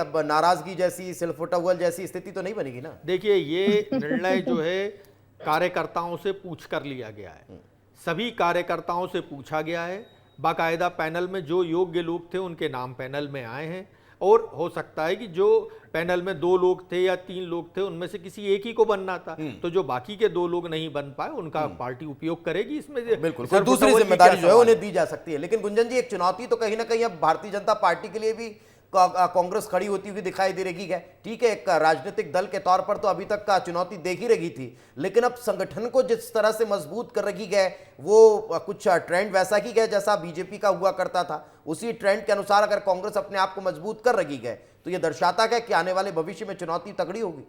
अब नाराजगी जैसी, सिलफुटअव्वल जैसी स्थिति तो नहीं बनेगी ना? देखिए, ये निर्णय जो है कार्यकर्ताओं से पूछ कर लिया गया है, सभी कार्यकर्ताओं से पूछा गया है, बाकायदा पैनल में जो योग्य लोग थे उनके नाम पैनल में आए हैं, और हो सकता है कि जो पैनल में 2 लोग थे या 3 लोग थे उनमें से किसी एक ही को बनना था, तो जो बाकी के 2 लोग नहीं बन पाए उनका पार्टी उपयोग करेगी इसमें। बिल्कुल, कोई दूसरी जिम्मेदारी जो है उन्हें दी जा सकती है। लेकिन गुंजन जी, एक चुनौती तो कहीं ना कहीं अब भारतीय जनता पार्टी के लिए भी कांग्रेस खड़ी होती हुई दिखाई दे रही है। ठीक है, एक राजनीतिक दल के तौर पर तो अभी तक का चुनौती देख ही रही थी, लेकिन अब संगठन को जिस तरह से मजबूत कर रही है, वो कुछ ट्रेंड वैसा ही है जैसा बीजेपी का हुआ करता था। उसी ट्रेंड के अनुसार अगर कांग्रेस अपने आप को मजबूत कर रही है तो यह दर्शाता है कि आने वाले भविष्य में चुनौती तगड़ी होगी।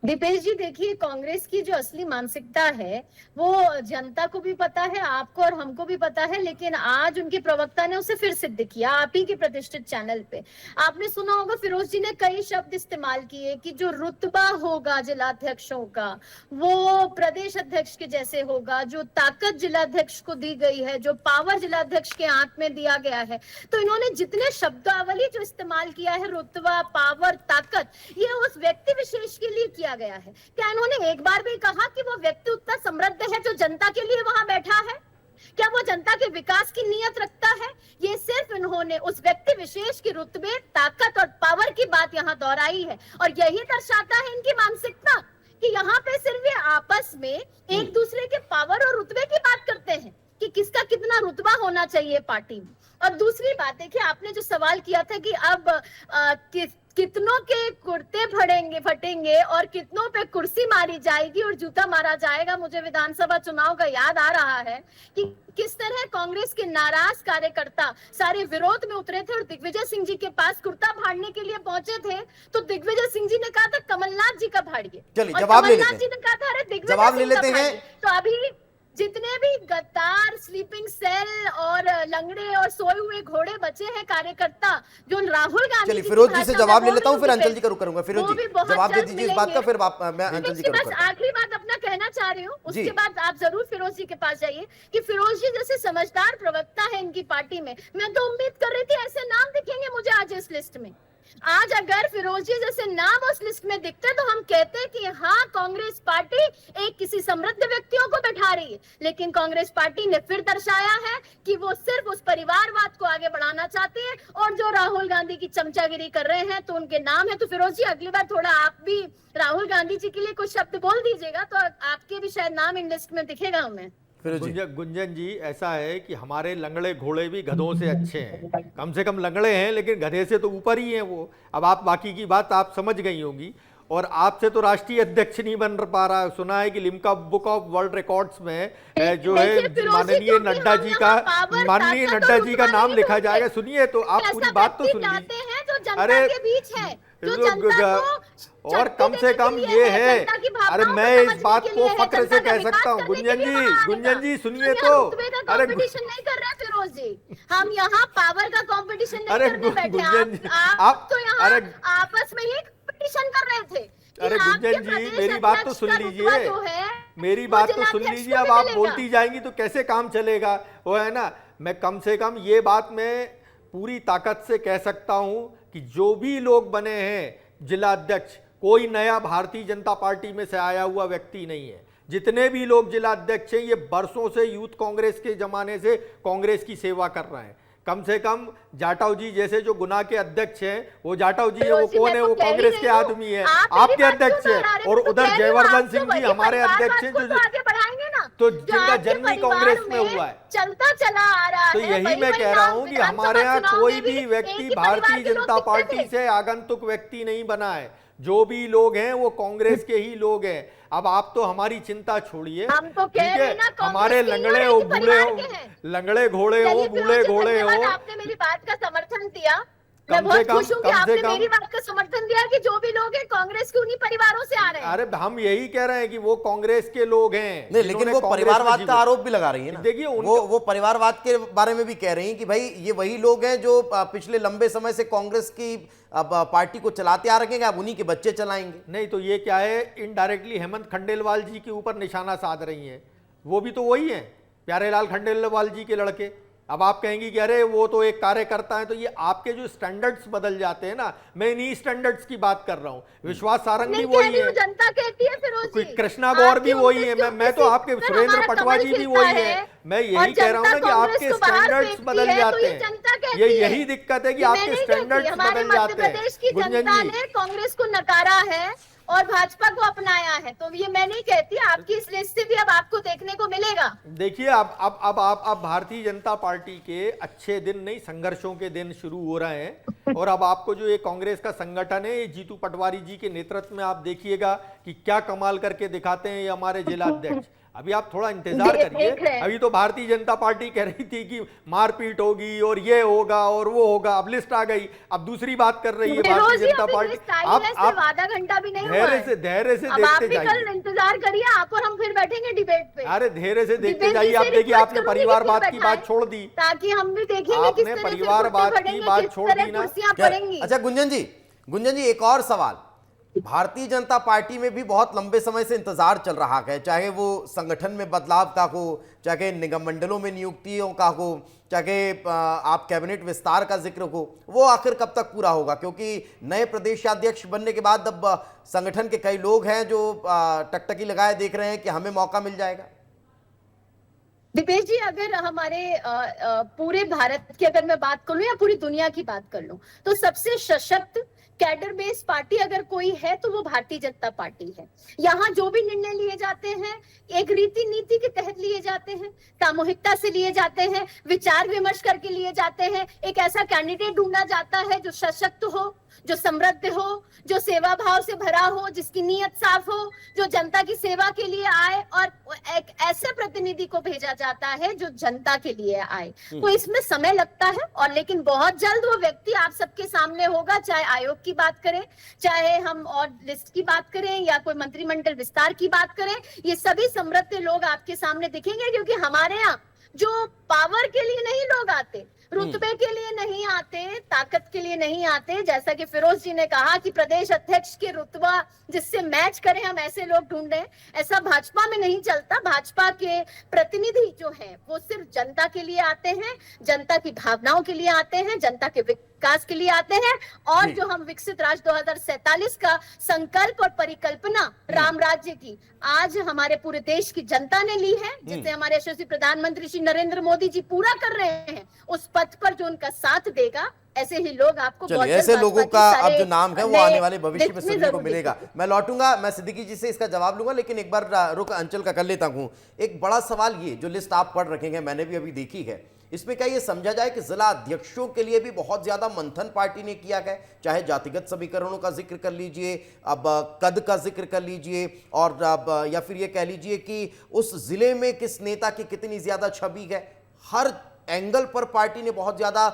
दीपेश जी, देखिए, कांग्रेस की जो असली मानसिकता है वो जनता को भी पता है, आपको और हमको भी पता है, लेकिन आज उनके प्रवक्ता ने उसे फिर सिद्ध किया आप ही के प्रतिष्ठित चैनल पे। आपने सुना होगा फिरोज जी ने कई शब्द इस्तेमाल किए कि जो रुतबा होगा जिलाध्यक्षों का वो प्रदेश अध्यक्ष के जैसे होगा, जो ताकत जिलाध्यक्ष को दी गई है, जो पावर जिलाध्यक्ष के हाथ में दिया गया है। तो इन्होंने जितने शब्दावली जो इस्तेमाल किया है, रुतबा, पावर, ताकत, ये उस व्यक्ति विशेष के लिए किया गया है। क्या इन्होंने एक बार भी कहा कि वो व्यक्ति उतना समृद्ध है जो जनता के लिए वहां बैठा है? क्या वो जनता के विकास की नीयत रखता है? ये सिर्फ इन्होंने उस व्यक्ति विशेष के रुतबे, ताकत और पावर की बात यहाँ दोहराई है, और यही दर्शाता है इनकी मानसिकता कि यहाँ पे सिर्फ ये आपस में एक दूसरे के पावर और रुतबे की बात करते हैं कि किसका कितना रुतबा होना चाहिए पार्टी में। और दूसरी बात है कि आपने जो सवाल किया था कि अब कितनों के कुर्ते फटेंगे और कितनों पे कुर्सी मारी जाएगी और जूता मारा जाएगा। मुझे विधानसभा चुनाव का याद आ रहा है कि किस तरह कांग्रेस के नाराज कार्यकर्ता सारे विरोध में उतरे थे और दिग्विजय सिंह जी के पास कुर्ता फाड़ने के लिए पहुंचे थे, तो दिग्विजय सिंह जी ने कहा था कमलनाथ जी का फाड़िए, चलिए और जवाब ले कमलनाथ जी ने कहा था अरे दिग्विजय जवाब ले सिंह का लेते हैं। फाड़िए। तो अभी जितने भी गद्दार, स्लीपिंग सेल और लंगड़े और सोए हुए घोड़े बचे हैं कार्यकर्ता, जो राहुल गांधी, चलिए फिरोज जी से जवाब ले लेता हूं, फिर अंचल जी का रुख करूंगा। फिरोज जी जवाब दे दीजिए इस बात का, फिर मैं अंचल जी का रुख बस करूंगा। आखिरी बात अपना कहना चाह रही हूँ, उसके बाद आप जरूर फिरोज जी के पास जाइए कि फिरोज जी जैसे समझदार प्रवक्ता है इनकी पार्टी में, मैं तो उम्मीद कर रही थी ऐसे नाम दिखेंगे मुझे आज इस लिस्ट में। आज अगर फिरोज जी जैसे नाम उस लिस्ट में दिखते तो हम कहते कि हाँ, कांग्रेस पार्टी एक किसी समृद्ध व्यक्तियों को बैठा रही है। लेकिन कांग्रेस पार्टी ने फिर दर्शाया है कि वो सिर्फ उस परिवारवाद को आगे बढ़ाना चाहती है, और जो राहुल गांधी की चमचागिरी कर रहे हैं तो उनके नाम है। तो फिरोज जी, अगली बार थोड़ा आप भी राहुल गांधी जी के लिए कुछ शब्द बोल दीजिएगा तो आपके भी शायद नाम इन लिस्ट में दिखेगा हमें। गुंजन जी, ऐसा है कि हमारे लंगड़े घोड़े भी गधों से अच्छे हैं, कम से कम लंगड़े हैं लेकिन गधे से तो ऊपर ही हैं वो। अब आप बाकी की बात आप समझ गई होंगी, और आपसे तो राष्ट्रीय अध्यक्ष नहीं बन पा रहा। सुना है कि Limca book of world records में जो है माननीय नड्डा जी का नाम लिखा जाएगा। सुनिए तो, आप पूरी बात तो सुनिए। अरे और कम से कम ये है, अरे मैं इस बात को फक्र से कह सकता हूँ। गुंजन जी सुनिए तो, अरे कंपटीशन नहीं कर रहे फिरोज जी, हम यहाँ पावर का कंपटीशन नहीं करने बैठे। आप तो यहाँ आपस में ही कंपटीशन कर रहे थे। अरे गुंजन जी, मेरी बात तो सुन लीजिए, मेरी बात तो सुन लीजिए। अब आप बोलती जाएंगी तो कैसे काम चलेगा, वो है ना। मैं कम से कम ये बात मैं पूरी ताकत से कह सकता हूं कि जो भी लोग बने हैं जिला अध्यक्ष, कोई नया भारतीय जनता पार्टी में से आया हुआ व्यक्ति नहीं है। जितने भी लोग जिला अध्यक्ष हैं ये वर्षों से यूथ कांग्रेस के जमाने से कांग्रेस की सेवा कर रहे हैं। कम से कम जाटव जी जैसे जो गुना के अध्यक्ष हैं, वो जाटव जी है, वो कौन है? वो कांग्रेस के आदमी है, आपके अध्यक्ष है। और उधर जयवर्धन सिंह जी हमारे अध्यक्ष हैं, तो जिनका जन्म ही कांग्रेस में हुआ है, चलता चला आ रहा है। तो यही मैं कह रहा हूं कि हमारे यहाँ कोई भी व्यक्ति भारतीय जनता पार्टी से आगंतुक व्यक्ति नहीं बना है। जो भी लोग हैं वो कांग्रेस के ही लोग हैं। अब आप तो हमारी चिंता छोड़िए, ठीक है? हमारे लंगड़े हो, बूढ़े हो, लंगड़े घोड़े हो, बूढ़े घोड़े हो, आपने मेरी बात का समर्थन दिया। मैं बहुत खुश हूं कि आपने मेरी बात का समर्थन दिया कि जो भी लोग हैं कांग्रेस के उन्हीं परिवारों से आ रहे हैं। अरे हम यही कह रहे हैं कि वो कांग्रेस के लोग हैं। नहीं, लेकिन वो परिवारवाद का आरोप भी लगा रही है ना। देखिए वो परिवारवाद के बारे में भी कह रही हैं कि भाई ये वही लोग हैं जो पिछले लंबे समय से कांग्रेस की अब पार्टी को चलाते आ रहे हैं, अब उन्हीं के बच्चे चलाएंगे। नहीं तो ये क्या है, इनडायरेक्टली हेमंत खंडेलवाल जी के ऊपर निशाना साध रही हैं। वो भी तो वही हैं, प्यारेलाल खंडेलवाल जी के लड़के। अब आप कहेंगी कि अरे वो तो एक कार्यकर्ता है, तो ये आपके जो स्टैंडर्ड्स बदल जाते हैं ना, मैं इन्हीं स्टैंडर्ड्स की बात कर रहा हूँ। विश्वास सारंग भी वही है, जनता कहती है फिरोज जी, कृष्णा गौर भी वही है, मैं तो आपके सुरेंद्र पटवा जी भी वही है। मैं यही कह रहा हूँ ना कि आपके स्टैंडर्ड्स बदल जाते हैं, ये यही दिक्कत है कि आपके स्टैंडर्ड्स बदल जाते हैं। प्रदेश की जनता ने कांग्रेस को नकारा है और भाजपा को अपनाया है, तो ये मैं नहीं कहती, आपकी इस लिस्ट से भी अब आपको देखने को मिलेगा। देखिए अब आप भारतीय जनता पार्टी के अच्छे दिन नहीं, संघर्षों के दिन शुरू हो रहे हैं। और अब आपको जो ये कांग्रेस का संगठन है, ये जीतू पटवारी जी के नेतृत्व में आप देखिएगा कि क्या कमाल करके दिखाते हैं ये हमारे जिला अध्यक्ष। अभी आप थोड़ा इंतजार करिए, अभी तो भारतीय जनता पार्टी कह रही थी कि मारपीट होगी और ये होगा और वो होगा, अब लिस्ट आ गई, अब दूसरी बात कर रही है भारतीय जनता पार्टी। आप आधा घंटा भी नहीं धैर्य से देखते जाइए, इंतजार करिए आप और हम फिर बैठेंगे डिबेट पे। अरे धैर्य से देखते जाइए। आप देखिए, आपने परिवारवाद की बात छोड़ दी, ताकि हम भी देखेंगे आपने परिवारवाद की बात छोड़ दी ना। अच्छा गुंजन जी एक और सवाल, भारतीय जनता पार्टी में भी बहुत लंबे समय से इंतजार चल रहा है, चाहे वो संगठन में बदलाव का हो, चाहे निगम मंडलों में नियुक्तियों का हो, चाहे आप कैबिनेट विस्तार का जिक्र हो, वो आखिर कब तक पूरा होगा? क्योंकि नए प्रदेशाध्यक्ष बनने के बाद अब संगठन के कई लोग हैं जो टकटकी लगाए देख रहे हैं कि हमें मौका मिल जाएगा। दीपेश जी, अगर हमारे पूरे भारत की अगर मैं बात कर लूं या पूरी दुनिया की बात कर लूं, तो सबसे सशक्त कैडर बेस्ड पार्टी अगर कोई है तो वो भारतीय जनता पार्टी है। यहाँ जो भी निर्णय लिए जाते हैं एक रीति नीति के तहत लिए जाते हैं, सामूहिकता से लिए जाते हैं, विचार विमर्श करके लिए जाते हैं। एक ऐसा कैंडिडेट ढूंढा जाता है जो सशक्त हो, जो समृद्ध हो, जो सेवा भाव से भरा हो, जिसकी नीयत साफ हो, जो जनता की सेवा के लिए आए, और एक ऐसे प्रतिनिधि को भेजा जाता है जो जनता के लिए आए। तो इसमें समय लगता है, और लेकिन बहुत जल्द वो व्यक्ति आप सबके सामने होगा, चाहे आयोग की बात करें, चाहे हम और लिस्ट की बात करें, या कोई मंत्रिमंडल विस्तार की बात करें, ये सभी समृद्ध लोग आपके सामने दिखेंगे। क्योंकि हमारे यहाँ जो पावर के लिए नहीं लोग आते, रुतबे के लिए नहीं आते, ताकत के लिए नहीं आते, जैसा कि फिरोज जी ने कहा कि प्रदेश अध्यक्ष के रुतबा जिससे मैच करें हम ऐसे लोग ढूंढे, ऐसा भाजपा में नहीं चलता। भाजपा के प्रतिनिधि जो हैं वो सिर्फ जनता के लिए आते हैं, जनता की भावनाओं के लिए आते हैं, जनता के विकास के लिए आते हैं। और जो हम विकसित राज्य 2047 का संकल्प और परिकल्पना राम राज्य की आज हमारे पूरे देश की जनता ने ली है, जिसे हमारे यशस्वी प्रधानमंत्री श्री नरेंद्र मोदी जी पूरा कर रहे हैं, उस पथ पर जो उनका साथ देगा, ऐसे ही लोग आपको बहुत ऐसे लोगों का अब जो नाम है वो आने वाले भविष्य में सुनने को मिलेगा। मैं लौटूंगा, मैं सिद्दीकी जी से इसका जवाब लूंगा, लेकिन एक बार रुक अंचल का कर लेता हूं। एक बड़ा सवाल ये जो लिस्ट आप पढ़ रखे हैं, मैंने भी अभी देखी है, इसमें क्या ये समझा जाए कि जिला अध्यक्षों के लिए भी बहुत ज्यादा मंथन पार्टी ने किया है, चाहे जातिगत समीकरणों का जिक्र कर लीजिए, अब कद का जिक्र कर लीजिए, और अब या फिर ये कह लीजिए कि उस जिले में किस नेता की कितनी ज्यादा छवि है, हर एंगल पर पार्टी ने बहुत ज्यादा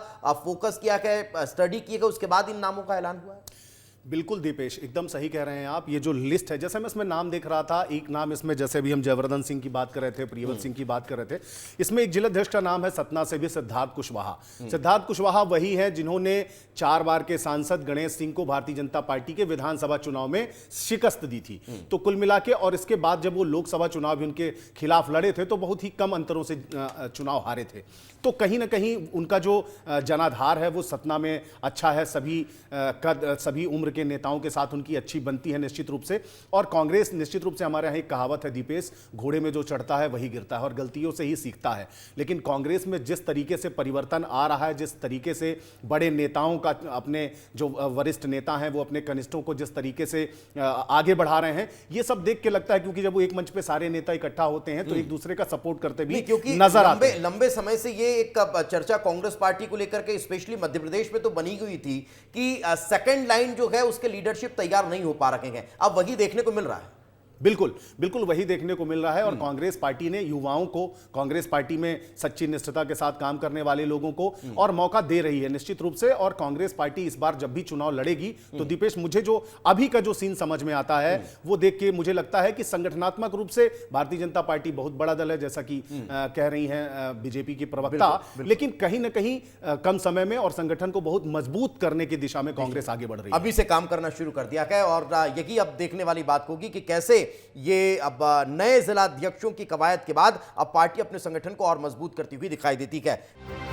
फोकस किया है, स्टडी की है, उसके बाद इन नामों का ऐलान हुआ है। बिल्कुल दीपेश, एकदम सही कह रहे हैं आप। ये जो लिस्ट है, जैसे मैं इसमें नाम देख रहा था, एक नाम इसमें जैसे अभी हम जयवर्धन सिंह की बात कर रहे थे, प्रियव्रत सिंह की बात कर रहे थे, इसमें एक जिलाध्यक्ष का नाम है सतना से भी, सिद्धार्थ कुशवाहा। सिद्धार्थ कुशवाहा वही है जिन्होंने 4 बार के सांसद गणेश सिंह को भारतीय जनता पार्टी के विधानसभा चुनाव में शिकस्त दी थी। तो कुल मिला के, और इसके बाद जब वो लोकसभा चुनाव भी उनके खिलाफ लड़े थे तो बहुत ही कम अंतरों से चुनाव हारे थे। तो कहीं ना कहीं उनका जो जनाधार है वो सतना में अच्छा है, सभी उम्र के नेताओं के साथ उनकी अच्छी बनती है निश्चित रूप से। और कांग्रेस निश्चित रूप से, हमारे यहाँ एक कहावत है दीपेश, घोड़े में जो चढ़ता है वही गिरता है और गलतियों से ही सीखता है। लेकिन कांग्रेस में जिस तरीके से परिवर्तन आ रहा है, जिस तरीके से बड़े नेताओं का, अपने जो वरिष्ठ नेता हैं वो अपने कनिष्ठों को जिस तरीके से आगे बढ़ा रहे हैं, ये सब देख के लगता है, क्योंकि जब वो एक मंच पे सारे नेता इकट्ठा होते हैं तो एक दूसरे का सपोर्ट करते भी नजर आते हैं। लंबे समय से ये एक चर्चा कांग्रेस पार्टी को लेकर के स्पेशली मध्य प्रदेश में तो बनी हुई थी कि सेकंड लाइन जो है उसके लीडरशिप तैयार नहीं हो पा रहे हैं, अब वही देखने को मिल रहा है। बिल्कुल बिल्कुल वही देखने को मिल रहा है। और कांग्रेस पार्टी ने युवाओं को, कांग्रेस पार्टी में सच्ची निष्ठता के साथ काम करने वाले लोगों को और मौका दे रही है निश्चित रूप से। और कांग्रेस पार्टी इस बार जब भी चुनाव लड़ेगी तो दीपेश, मुझे जो अभी का जो सीन समझ में आता है वो देख के मुझे लगता है कि संगठनात्मक रूप से भारतीय जनता पार्टी बहुत बड़ा दल है, जैसा कि कह रही हैं बीजेपी की प्रवक्ता, लेकिन कहीं ना कहीं कम समय में और संगठन को बहुत मजबूत करने की दिशा में कांग्रेस आगे बढ़ रही है। अभी से काम करना शुरू कर दिया है और यही अब देखने वाली बात होगी कि कैसे ये अब नए जिला अध्यक्षों की कवायद के बाद अब पार्टी अपने संगठन को और मजबूत करती हुई दिखाई देती है।